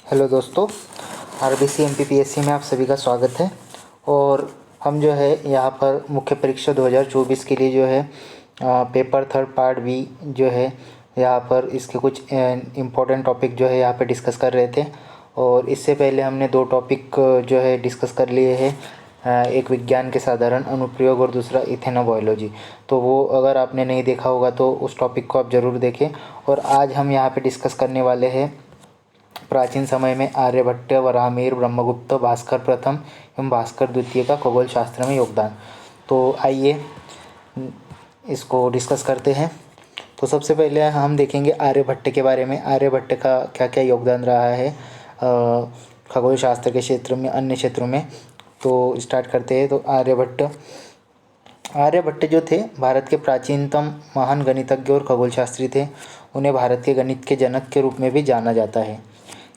Hello दोस्तों, RBC MPPSC में आप सभी का स्वागत है। और हम जो है यहाँ पर मुख्य परीक्षा 2024 के लिए जो है पेपर थर्ड पार्ट बी जो है यहाँ पर इसके कुछ इम्पोर्टेंट टॉपिक जो है यहाँ पे डिस्कस कर रहे थे। और इससे पहले हमने दो टॉपिक जो है डिस्कस कर लिए हैं, एक विज्ञान के साधारण अनुप्रयोग और दूसरा इथेनोबायोलॉजी। तो वो अगर आपने नहीं देखा होगा तो उस टॉपिक को आप ज़रूर देखें। और आज हम यहाँ पे डिस्कस करने वाले हैं प्राचीन समय में आर्यभट्ट, वराहमिहिर, ब्रह्मगुप्त, भास्कर प्रथम एवं भास्कर द्वितीय का खगोल शास्त्र में योगदान। तो आइए इसको डिस्कस करते हैं। तो सबसे पहले हम देखेंगे आर्यभट्ट के बारे में। आर्यभट्ट का क्या क्या योगदान रहा है खगोल शास्त्र के क्षेत्र में, अन्य क्षेत्रों में। तो स्टार्ट करते हैं। तो आर्यभट्ट जो थे भारत के प्राचीनतम महान गणितज्ञ और खगोलशास्त्री थे। उन्हें भारत के गणित के जनक के रूप में भी जाना जाता है।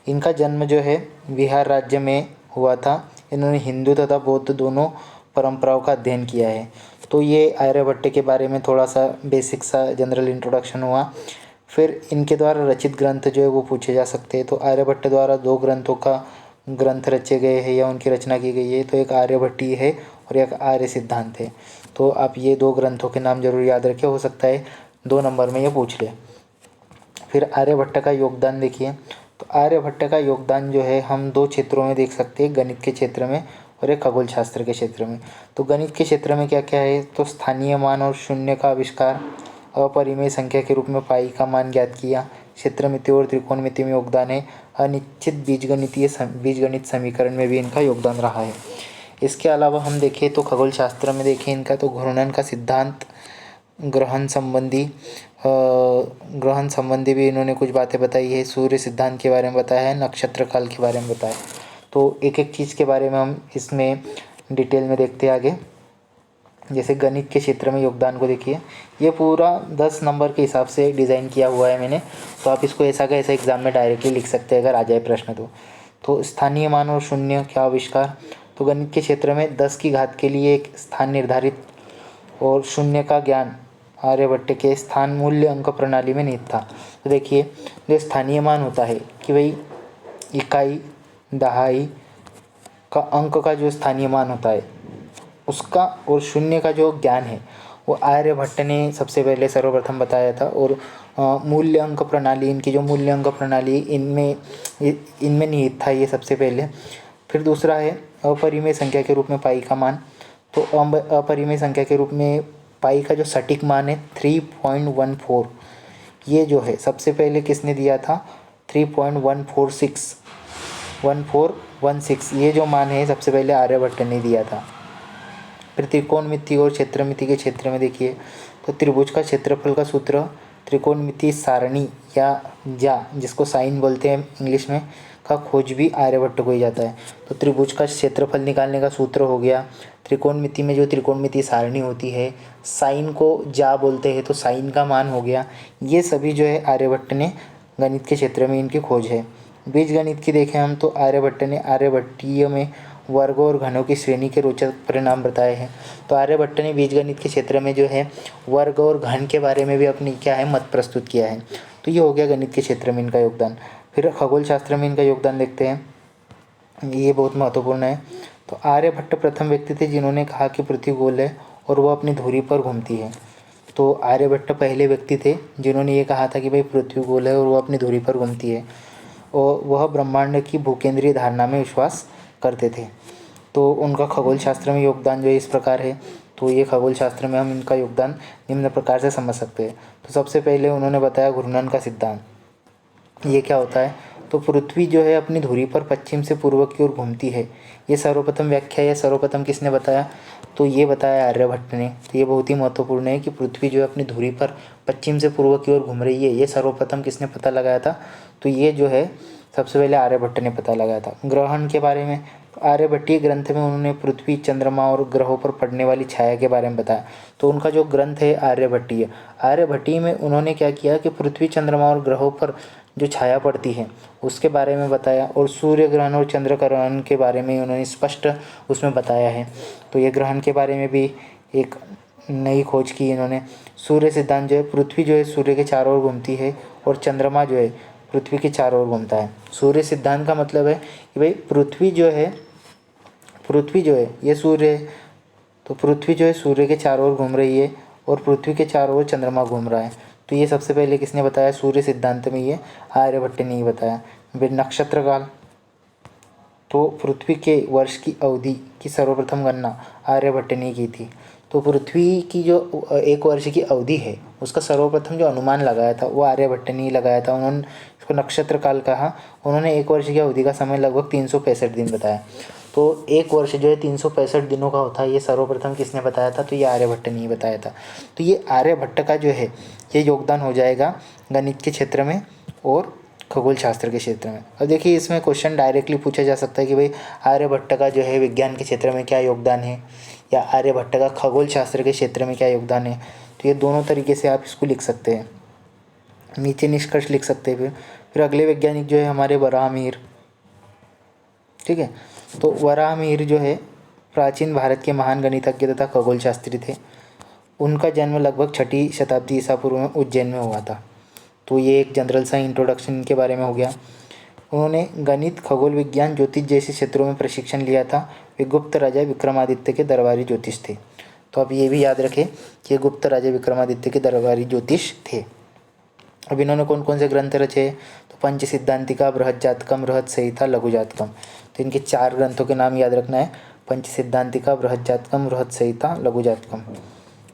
इनका जन्म जो है बिहार राज्य में हुआ था। इन्होंने हिंदू तथा बौद्ध दोनों परंपराओं का अध्ययन किया है। तो ये आर्यभट्ट के बारे में थोड़ा सा बेसिक सा जनरल इंट्रोडक्शन हुआ। फिर इनके द्वारा रचित ग्रंथ जो है वो पूछे जा सकते हैं। तो आर्यभट्ट द्वारा दो ग्रंथों का ग्रंथ रचे गए हैं या उनकी रचना की गई है। तो एक आर्यभट्टीय है और एक आर्य सिद्धांत है। तो आप ये दो ग्रंथों के नाम जरूर याद रखें, हो सकता है 2 नंबर में ये पूछ ले। फिर आर्यभट्ट का योगदान देखिए। तो आर्यभट्ट का योगदान जो है हम 2 क्षेत्रों में देख सकते हैं, गणित के क्षेत्र में और एक खगोल शास्त्र के क्षेत्र में। तो गणित के क्षेत्र में क्या क्या है, तो स्थानीय मान और शून्य का आविष्कार, अपरिमेय संख्या के रूप में पाई का मान ज्ञात किया, क्षेत्रमिति और त्रिकोणमिति में योगदान है, अनिश्चित बीजगणित समीकरण में भी इनका योगदान रहा है। इसके अलावा हम देखें तो खगोल शास्त्र में देखें इनका तो घूर्णन का सिद्धांत, ग्रहण संबंधी भी इन्होंने कुछ बातें बताई है, सूर्य सिद्धांत के बारे में बताया है, नक्षत्र काल के बारे में बताया। तो एक एक चीज़ के बारे में हम इसमें डिटेल में देखते हैं आगे। जैसे गणित के क्षेत्र में योगदान को देखिए, ये पूरा 10 नंबर के हिसाब से डिज़ाइन किया हुआ है मैंने। तो आप इसको ऐसा का ऐसा एग्ज़ाम में डायरेक्टली लिख सकते हैं अगर आ जाए प्रश्न तो स्थानीय मान और शून्य का आविष्कार। तो गणित के क्षेत्र में 10 की घात के लिए एक स्थान निर्धारित और शून्य का ज्ञान आर्यभट्ट के स्थान मूल्य अंक प्रणाली में निहित था। तो देखिए, जो स्थानीय मान होता है कि भाई इकाई, दहाई का अंक का जो स्थानीय मान होता है उसका, और शून्य का जो ज्ञान है वो आर्यभट्ट ने सबसे पहले सर्वप्रथम बताया था। और मूल्य अंक प्रणाली, इनकी जो मूल्य अंक प्रणाली इनमें निहित था ये सबसे पहले। फिर दूसरा है अपरिमेय संख्या के रूप में पाई का मान। तो अपरिमेय संख्या के रूप में पाई का जो सटीक मान है 3.14, ये जो है सबसे पहले किसने दिया था, 3.1416 ये जो मान है सबसे पहले आर्यभट्ट ने दिया था। फिर त्रिकोणमिति और क्षेत्रमिति के क्षेत्र में देखिए, तो त्रिभुज का क्षेत्रफल का सूत्र, त्रिकोणमिति सारणी या जिसको साइन बोलते हैं इंग्लिश में, का खोज भी आर्यभट्ट को ही जाता है। तो त्रिभुज का क्षेत्रफल निकालने का सूत्र हो गया। त्रिकोणमिति में जो त्रिकोणमिति सारणी होती है, साइन को जा बोलते हैं तो साइन का मान हो गया। ये सभी जो है आर्यभट्ट ने गणित के क्षेत्र में इनकी खोज है। बीजगणित की देखें हम तो आर्यभट्ट ने आर्यभट्टीय में वर्गों और घनों की श्रेणी के रोचक परिणाम बताए हैं। तो आर्यभट्ट ने बीजगणित के क्षेत्र में जो है वर्ग और घन के बारे में भी अपनी क्या है मत प्रस्तुत किया है। तो ये हो गया गणित के क्षेत्र में इनका योगदान। फिर खगोल शास्त्र में इनका योगदान देखते हैं, ये बहुत महत्वपूर्ण है। तो आर्यभट्ट प्रथम व्यक्ति थे जिन्होंने कहा कि पृथ्वी गोल है और वह अपनी धुरी पर घूमती है। तो आर्यभट्ट पहले व्यक्ति थे जिन्होंने ये कहा था कि भाई पृथ्वी गोल है और वह अपनी धुरी पर घूमती है। और वह ब्रह्मांड की भूकेंद्रीय धारणा में विश्वास करते थे। तो उनका खगोल शास्त्र में योगदान जो है इस प्रकार है। तो ये खगोल शास्त्र में हम इनका योगदान निम्न प्रकार से समझ सकते हैं। तो सबसे पहले उन्होंने बताया घूर्णन का सिद्धांत। ये क्या होता है, तो पृथ्वी जो है अपनी धुरी पर पश्चिम से पूर्व की ओर घूमती है। ये सर्वप्रथम व्याख्या या सर्वप्रथम किसने बताया, तो ये बताया आर्यभट्ट ने। तो ये बहुत ही महत्वपूर्ण है कि पृथ्वी जो है अपनी धुरी पर पश्चिम से पूर्व की ओर घूम रही है, ये सर्वप्रथम किसने पता लगाया था, तो ये जो है सबसे पहले आर्यभट्ट ने पता लगाया था। ग्रहण के बारे में आर्यभट्टीय ग्रंथ में उन्होंने पृथ्वी, चंद्रमा और ग्रहों पर पड़ने वाली छाया के बारे में बताया। तो उनका जो ग्रंथ है आर्यभट्टीय में उन्होंने क्या किया कि पृथ्वी, चंद्रमा और ग्रहों पर जो छाया पड़ती है उसके बारे में बताया। और सूर्य ग्रहण और चंद्र ग्रहण के बारे में उन्होंने स्पष्ट उसमें बताया है। तो ये ग्रहण के बारे में भी एक नई खोज की इन्होंने। सूर्य सिद्धांत जो है, पृथ्वी जो है सूर्य के चारों ओर घूमती है और चंद्रमा जो है पृथ्वी के चारों ओर घूमता है। सूर्य सिद्धांत का मतलब है कि भाई पृथ्वी जो है ये सूर्य है, तो पृथ्वी जो है सूर्य के चारों ओर घूम रही है और पृथ्वी के चारों ओर चंद्रमा घूम रहा है। तो ये सबसे पहले किसने बताया? सूर्य सिद्धांत में ये आर्यभट्ट ने ही बताया। फिर नक्षत्र काल, तो पृथ्वी के वर्ष की अवधि की सर्वप्रथम गणना आर्यभट्ट ने की थी। तो पृथ्वी की जो एक वर्ष की अवधि है उसका सर्वप्रथम जो अनुमान लगाया था वो आर्यभट्ट ने ही लगाया था। उन्होंने इसको नक्षत्र काल कहा। उन्होंने एक वर्ष की अवधि का समय लगभग 365 दिन बताया। तो एक वर्ष जो है 365 दिनों का होता है, ये सर्वप्रथम किसने बताया था? तो ये आर्यभट्ट ने ही बताया था। तो ये आर्यभट्ट का जो है ये योगदान हो जाएगा गणित के क्षेत्र में और खगोल शास्त्र के क्षेत्र में। अब देखिए इसमें क्वेश्चन डायरेक्टली पूछा जा सकता है कि भाई आर्यभट्ट का जो है विज्ञान के क्षेत्र में क्या योगदान है, या आर्यभट्ट का खगोल शास्त्र के क्षेत्र में क्या योगदान है। तो ये दोनों तरीके से आप इसको लिख सकते हैं, नीचे निष्कर्ष लिख सकते हैं। फिर अगले वैज्ञानिक जो है हमारे वराहमिहिर, ठीक है। तो वराहमिहिर जो है प्राचीन भारत के महान गणितज्ञ तथा खगोल शास्त्री थे। उनका जन्म लगभग 6वीं शताब्दी ईसा पूर्व में उज्जैन में हुआ था। तो ये एक जनरल सा इंट्रोडक्शन के बारे में हो गया। उन्होंने गणित, खगोल विज्ञान, ज्योतिष जैसे क्षेत्रों में प्रशिक्षण लिया था। वे गुप्त राजा विक्रमादित्य के दरबारी ज्योतिष थे। तो आप ये भी याद रखें कि गुप्त राजा विक्रमादित्य के दरबारी ज्योतिष थे। अब इन्होंने कौन कौन से ग्रंथ रचे? तो पंच सिद्धांतिका, बृहद जातकम, बृहद संहिता, लघु जातकम। तो इनके 4 ग्रंथों के नाम याद रखना है, पंच सिद्धांतिका, बृहद जातकम, बृहद संहिता, लघु जातकम।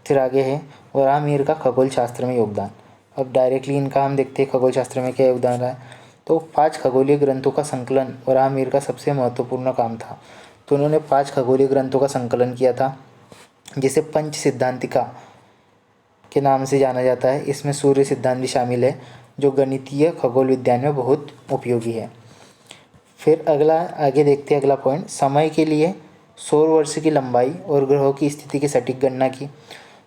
फिर आगे है वराहमिहिर का खगोल शास्त्र में योगदान। अब डायरेक्टली इनका हम देखते हैं खगोल शास्त्र में क्या योगदान रहा है। तो 5 खगोलीय ग्रंथों का संकलन वराहमिहिर का सबसे महत्वपूर्ण काम था। तो उन्होंने 5 खगोलीय ग्रंथों का संकलन किया था, जिसे पंच सिद्धांतिका के नाम से जाना जाता है। इसमें सूर्य सिद्धांत भी शामिल है, जो गणितीय खगोल विज्ञान में बहुत उपयोगी है। फिर अगला आगे देखते हैं, अगला पॉइंट, समय के लिए सौर वर्ष की लंबाई और ग्रहों की स्थिति की सटीक गणना की।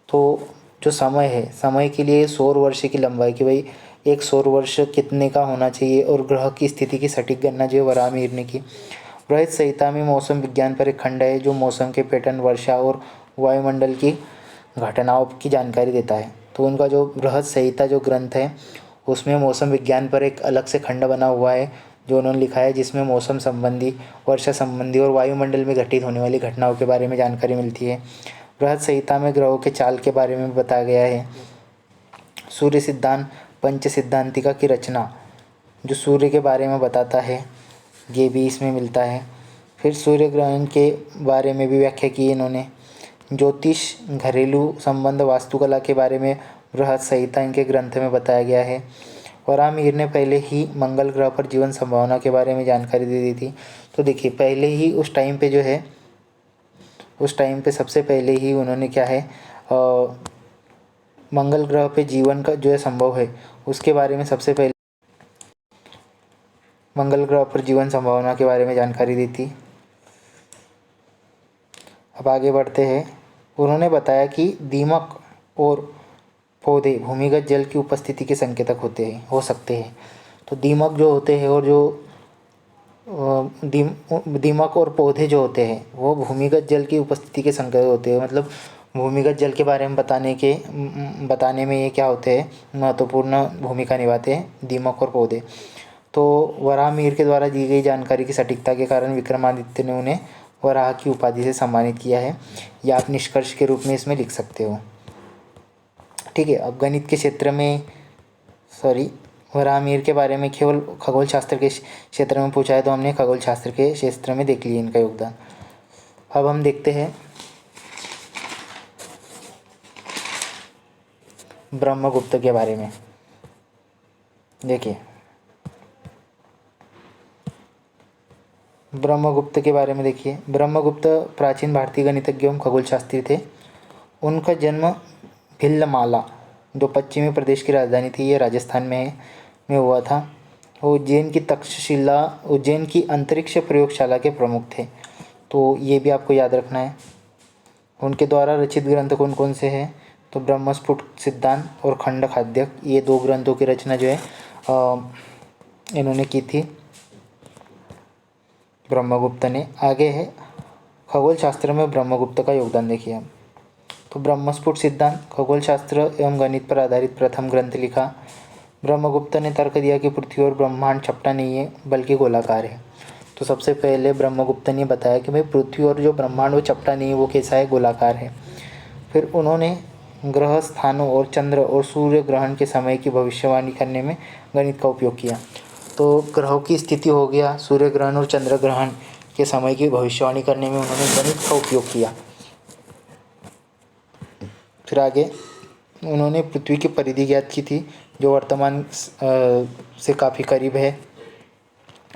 तो जो समय है, समय के लिए सौर वर्ष की लंबाई की, भाई एक सौर वर्ष कितने का होना चाहिए, और ग्रह की स्थिति की सटीक गणना जो है वराहमिहिर ने की। बृहद संहिता में मौसम विज्ञान पर एक खंड है जो मौसम के पैटर्न, वर्षा और वायुमंडल की घटनाओं की जानकारी देता है। तो उनका जो बृहद संहिता जो ग्रंथ है उसमें मौसम विज्ञान पर एक अलग से खंड बना हुआ है जो उन्होंने लिखा है, जिसमें मौसम संबंधी, वर्षा संबंधी और वायुमंडल में घटित होने वाली घटनाओं के बारे में जानकारी मिलती है। बृहद संहिता में ग्रहों के चाल के बारे में बताया गया है। सूर्य सिद्धांत पंच सिद्धांतिका की रचना जो सूर्य के बारे में बताता है, ये भी इसमें मिलता है। फिर सूर्य ग्रहण के बारे में भी व्याख्या की इन्होंने। ज्योतिष, घरेलू संबंध, वास्तुकला के बारे में बृहद संहिता इनके ग्रंथ में बताया गया है। वराहमिहिर ने पहले ही मंगल ग्रह पर जीवन संभावना के बारे में जानकारी दे दी थी। तो देखिए पहले ही उस टाइम पे जो है, उस टाइम पे सबसे पहले ही उन्होंने क्या है, मंगल ग्रह पे जीवन का जो है संभव है उसके बारे में सबसे पहले मंगल ग्रह पर जीवन संभावना के बारे में जानकारी दी थी। अब आगे बढ़ते हैं। उन्होंने बताया कि दीमक और पौधे भूमिगत जल की उपस्थिति के संकेतक हो सकते हैं। तो दीमक जो होते हैं और जो दीमक और पौधे जो होते हैं वो भूमिगत जल की उपस्थिति के संकेत होते हैं। मतलब भूमिगत जल के बारे में बताने में ये क्या होते हैं, महत्वपूर्ण भूमिका निभाते हैं दीमक और पौधे। तो वराहमिहिर के द्वारा दी गई जानकारी की सटीकता के कारण विक्रमादित्य ने उन्हें वराह की उपाधि से सम्मानित किया है। या आप निष्कर्ष के रूप में इसमें लिख सकते हो, ठीक है। अब गणित के क्षेत्र में वराहमिहिर के बारे में केवल खगोल शास्त्र के क्षेत्र में पूछा है, तो हमने खगोल शास्त्र के क्षेत्र में देख लिया इनका योगदान। अब हम देखते हैं ब्रह्मगुप्त के बारे में। देखिए ब्रह्मगुप्त के बारे में देखिए। ब्रह्मगुप्त प्राचीन भारतीय गणितज्ञ एवं खगोल शास्त्री थे। उनका जन्म भिल्लमाला जो पश्चिमी प्रदेश की राजधानी थी, ये राजस्थान में हुआ था। वो उज्जैन की अंतरिक्ष प्रयोगशाला के प्रमुख थे। तो ये भी आपको याद रखना है। उनके द्वारा रचित ग्रंथ कौन कौन से हैं, तो ब्रह्मस्फुट सिद्धांत और खंड खाद्यक, ये 2 ग्रंथों की रचना जो है इन्होंने की थी ब्रह्मगुप्त ने। आगे है खगोल शास्त्र में ब्रह्मगुप्त का योगदान देखिए हम। तो ब्रह्मस्फुट सिद्धांत खगोल शास्त्र एवं गणित पर आधारित प्रथम ग्रंथ लिखा। ब्रह्मगुप्त ने तर्क दिया कि पृथ्वी और ब्रह्मांड चपटा नहीं है बल्कि गोलाकार है। तो सबसे पहले ब्रह्मगुप्त ने बताया कि भाई पृथ्वी और जो ब्रह्मांड वो चपटा नहीं है, वो कैसा है, गोलाकार है। फिर उन्होंने ग्रह स्थानों और चंद्र और सूर्य ग्रहण के समय की भविष्यवाणी करने में गणित का उपयोग किया। तो ग्रहों की स्थिति हो गया, सूर्य ग्रहण और चंद्र ग्रहण के समय की भविष्यवाणी करने में उन्होंने गणित का उपयोग किया। फिर आगे उन्होंने पृथ्वी की परिधि ज्ञात की थी, जो वर्तमान से काफ़ी करीब है।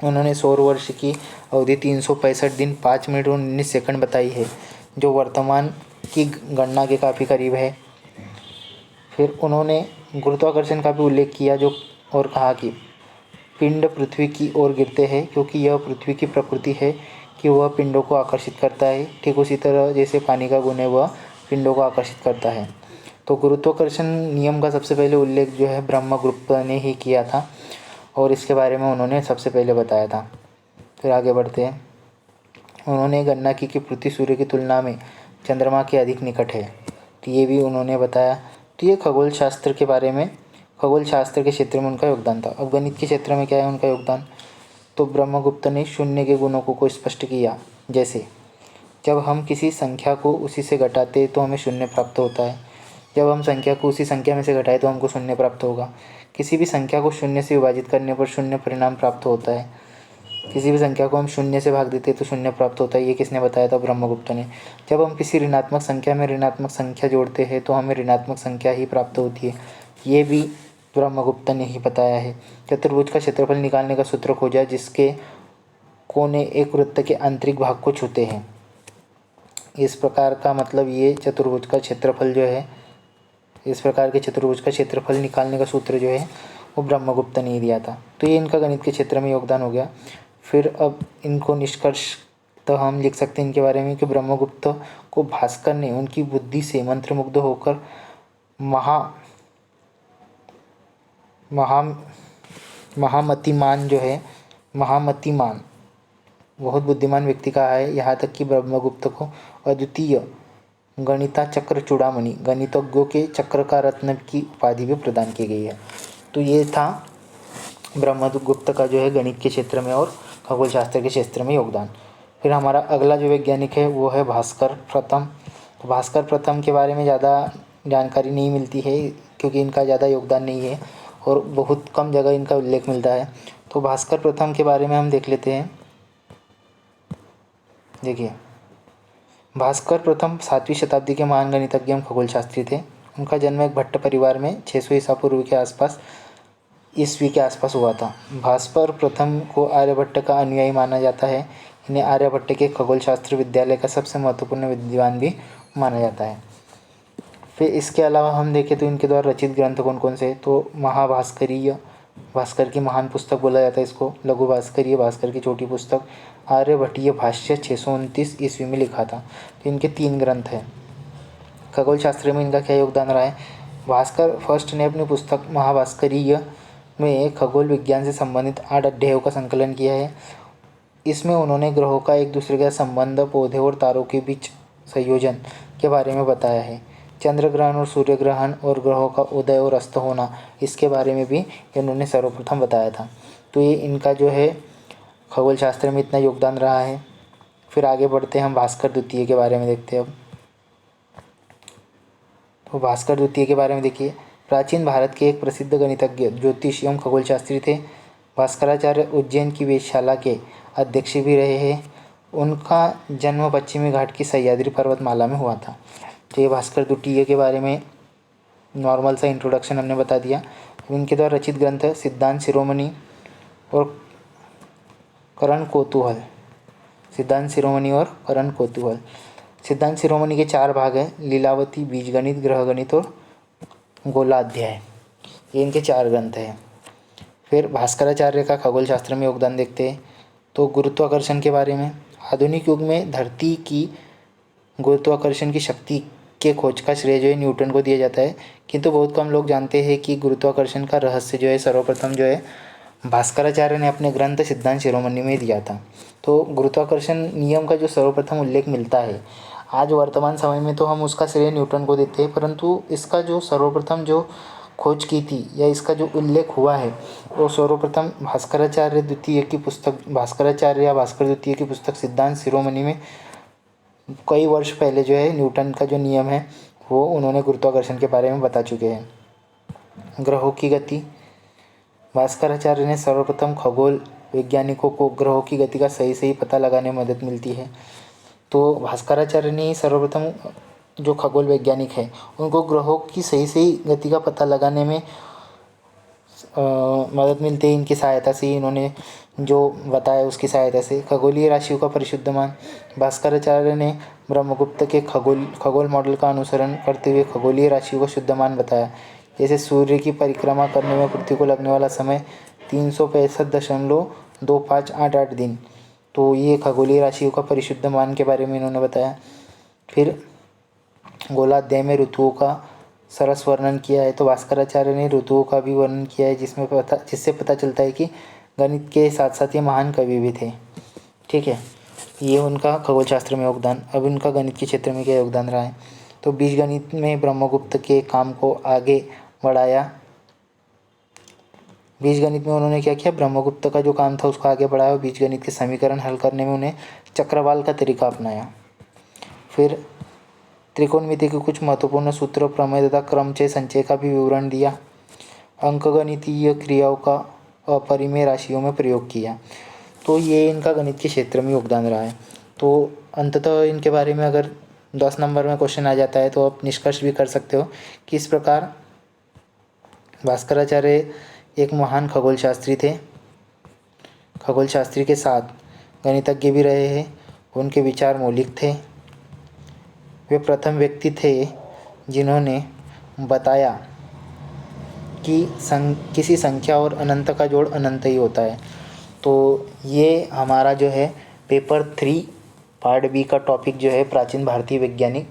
उन्होंने सौर वर्ष की अवधि 365 दिन 5 मिनट और 19 सेकंड बताई है, जो वर्तमान की गणना के काफ़ी करीब है। फिर उन्होंने गुरुत्वाकर्षण का भी उल्लेख किया, जो और कहा कि पिंड पृथ्वी की ओर गिरते हैं क्योंकि यह पृथ्वी की प्रकृति है कि वह पिंडों को आकर्षित करता है। ठीक उसी तरह जैसे पानी का गुण है, वह पिंडों को आकर्षित करता है। तो गुरुत्वाकर्षण नियम का सबसे पहले उल्लेख जो है ब्रह्मगुप्त ने ही किया था और इसके बारे में उन्होंने सबसे पहले बताया था। फिर आगे बढ़ते हैं। उन्होंने गणना की कि पृथ्वी सूर्य की तुलना में चंद्रमा के अधिक निकट है, तो ये भी उन्होंने बताया। तो ये खगोल शास्त्र के बारे में, खगोल शास्त्र के क्षेत्र में उनका योगदान था। अब गणित के क्षेत्र में क्या है उनका योगदान, तो ब्रह्मगुप्त ने शून्य के गुणों को स्पष्ट किया। जैसे जब हम किसी संख्या को उसी से घटाते तो हमें शून्य प्राप्त होता है, जब हम संख्या को उसी संख्या में से घटाएं तो हमको शून्य प्राप्त होगा। किसी भी संख्या को शून्य से विभाजित करने पर शून्य परिणाम प्राप्त होता है। किसी भी संख्या को हम शून्य से भाग देते तो शून्य प्राप्त होता है। ये किसने बताया था, ब्रह्मगुप्त ने। जब हम किसी ऋणात्मक संख्या में ऋणात्मक संख्या जोड़ते हैं तो हमें ऋणात्मक संख्या ही प्राप्त होती है। ये भी ब्रह्मगुप्त ने ही बताया है। चतुर्भुज का क्षेत्रफल निकालने का सूत्र खोजा जिसके कोने एक वृत्त के आंतरिक भाग को छूते हैं। इस प्रकार का मतलब ये चतुर्भुज का क्षेत्रफल जो है, इस प्रकार के चतुर्भुज का क्षेत्रफल निकालने का सूत्र जो है वो ब्रह्मगुप्त ने ही दिया था। तो ये इनका गणित के क्षेत्र में योगदान हो गया। फिर अब इनको निष्कर्ष तो हम लिख सकते हैं इनके बारे में कि ब्रह्मगुप्त को भास्कर ने उनकी बुद्धि से मंत्रमुग्ध होकर महामतिमान जो है, महामतिमान बहुत बुद्धिमान व्यक्ति कहा है। यहाँ तक कि ब्रह्मगुप्त को अद्वितीय गणिता चक्र चूड़ामणि, गणितज्ञों के चक्र का रत्न की उपाधि भी प्रदान की गई है। तो ये था ब्रह्मगुप्त का जो है गणित के क्षेत्र में और खगोल शास्त्र के क्षेत्र में योगदान। फिर हमारा अगला जो वैज्ञानिक है वो है भास्कर प्रथम। तो भास्कर प्रथम के बारे में ज़्यादा जानकारी नहीं मिलती है क्योंकि इनका ज़्यादा योगदान नहीं है और बहुत कम जगह इनका उल्लेख मिलता है। तो भास्कर प्रथम के बारे में हम देख लेते हैं। देखिए, भास्कर प्रथम 7वीं शताब्दी के महान गणितज्ञ एवं खगोलशास्त्री थे। उनका जन्म एक भट्ट परिवार में 600 ईसा पूर्व के आसपास, ईस्वी के आसपास हुआ था। भास्कर प्रथम को आर्यभट्ट का अनुयायी माना जाता है। इन्हें आर्यभट्ट के खगोलशास्त्र विद्यालय का सबसे महत्वपूर्ण विद्वान भी माना जाता है। फिर इसके अलावा हम देखें तो इनके द्वारा रचित ग्रंथ कौन कौन से, तो महाभास्करीय, भास्कर की महान पुस्तक बोला जाता है इसको। लघु भास्करीय, भास्कर की छोटी पुस्तक। आर्यभट्टीय भाष्य 629 ईस्वी में लिखा था। तो इनके 3 ग्रंथ हैं। खगोल शास्त्र में इनका क्या योगदान रहा है, भास्कर फर्स्ट ने अपनी पुस्तक महाभास्करीय में खगोल विज्ञान से संबंधित 8 अध्यायों का संकलन किया है। इसमें उन्होंने ग्रहों का एक दूसरे के साथ संबंध, पौधे और तारों के बीच संयोजन के बारे में बताया है। चंद्र ग्रहण और सूर्य ग्रहण और ग्रहों का उदय और अस्त होना, इसके बारे में भी इन्होंने सर्वप्रथम बताया था। तो ये इनका जो है खगोल शास्त्र में इतना योगदान रहा है। फिर आगे बढ़ते हैं, हम भास्कर द्वितीय के बारे में देखते हैं अब। तो भास्कर द्वितीय के बारे में देखिए, प्राचीन भारत के एक प्रसिद्ध गणितज्ञ, ज्योतिष एवं खगोलशास्त्री थे। भास्कराचार्य उज्जैन की वेधशाला के अध्यक्ष भी रहे हैं। उनका जन्म पश्चिमी घाट की सह्याद्री पर्वतमाला में हुआ था। तो ये भास्कर द्वितीय के बारे में नॉर्मल सा इंट्रोडक्शन हमने बता दिया। इनके द्वारा रचित ग्रंथ सिद्धांत शिरोमणि और करण कौतूहल। सिद्धांत शिरोमणि और करण कौतूहल। सिद्धांत शिरोमणि के 4 भाग हैं, लीलावती, बीजगणित, ग्रहगणित और गोलाध्याय। ये इनके 4 ग्रंथ हैं। फिर भास्कराचार्य का खगोल शास्त्र में योगदान देखते हैं। तो गुरुत्वाकर्षण के बारे में, आधुनिक युग में धरती की गुरुत्वाकर्षण की शक्ति के खोज का श्रेय जो है न्यूटन को दिया जाता है, किंतु बहुत कम लोग जानते हैं कि गुरुत्वाकर्षण का रहस्य जो है सर्वप्रथम जो है भास्कराचार्य ने अपने ग्रंथ सिद्धांत शिरोमणि में दिया था। तो गुरुत्वाकर्षण नियम का जो सर्वप्रथम उल्लेख मिलता है, आज वर्तमान समय में तो हम उसका श्रेय न्यूटन को देते हैं, परंतु इसका जो सर्वप्रथम जो खोज की थी या इसका जो उल्लेख हुआ है वो सर्वप्रथम भास्कराचार्य द्वितीय की पुस्तक भास्कराचार्य या भास्कर द्वितीय की पुस्तक सिद्धांत शिरोमणि में कई वर्ष पहले जो है न्यूटन का जो नियम है वो उन्होंने गुरुत्वाकर्षण के बारे में बता चुके हैं। ग्रहों की गति, भास्कराचार्य ने सर्वप्रथम खगोल वैज्ञानिकों को ग्रहों की गति का सही पता लगाने में मदद मिलती है। तो भास्कराचार्य ने सर्वप्रथम जो खगोल वैज्ञानिक हैं उनको ग्रहों की सही गति का पता लगाने में मदद मिलती है। इनकी सहायता से ही इन्होंने जो बताया उसकी सहायता से खगोलीय राशियों का परिशुद्ध मान, भास्कराचार्य ने ब्रह्मगुप्त के खगोल मॉडल का अनुसरण करते हुए खगोलीय राशियों का शुद्ध मान बताया। जैसे सूर्य की परिक्रमा करने में पृथ्वी को लगने वाला समय 365.2588 दिन, तो ये खगोलीय राशियों का परिशुद्ध मान के बारे में इन्होंने बताया। फिर गोलाध्याय में ऋतुओं का सरस वर्णन किया है, तो भास्कराचार्य ने ऋतुओं का भी वर्णन किया है जिससे पता चलता है कि गणित के साथ साथ ये महान कवि भी थे। ठीक है, ये उनका खगोल शास्त्र में योगदान। अब इनका गणित के क्षेत्र में क्या योगदान रहा है, तो बीजगणित में ब्रह्मगुप्त के काम को आगे बढ़ाया। बीजगणित में उन्होंने क्या किया, ब्रह्मगुप्त का जो काम था उसको आगे बढ़ाया। बीजगणित के समीकरण हल करने में उन्हें चक्रवाल का तरीका अपनाया। फिर त्रिकोणमिति के कुछ महत्वपूर्ण सूत्र, प्रमेय तथा क्रमचय संचय का भी विवरण दिया। अंकगणितीय क्रियाओं का अपरिमेय राशियों में प्रयोग किया। तो ये इनका गणित के क्षेत्र में योगदान रहा है। तो अंततः इनके बारे में अगर 10 नंबर में क्वेश्चन आ जाता है तो आप निष्कर्ष भी कर सकते हो कि इस प्रकार भास्कराचार्य एक महान खगोल शास्त्री थे। खगोल शास्त्री के साथ गणितज्ञ भी रहे हैं। उनके विचार मौलिक थे। वे प्रथम व्यक्ति थे जिन्होंने बताया कि किसी संख्या और अनंत का जोड़ अनंत ही होता है। तो ये हमारा जो है पेपर 3 पार्ट बी का टॉपिक जो है प्राचीन भारतीय वैज्ञानिक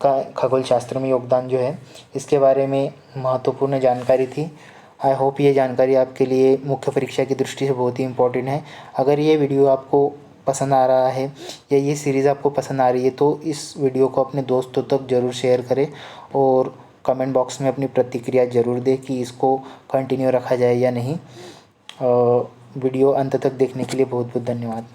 का खगोल शास्त्र में योगदान जो है इसके बारे में महत्वपूर्ण जानकारी थी। आई होप ये जानकारी आपके लिए मुख्य परीक्षा की दृष्टि से बहुत ही इम्पोर्टेंट है। अगर ये वीडियो आपको पसंद आ रहा है या ये सीरीज़ आपको पसंद आ रही है तो इस वीडियो को अपने दोस्तों तक ज़रूर शेयर करें और कमेंट बॉक्स में अपनी प्रतिक्रिया ज़रूर दें कि इसको कंटिन्यू रखा जाए या नहीं। वीडियो अंत तक देखने के लिए बहुत बहुत धन्यवाद।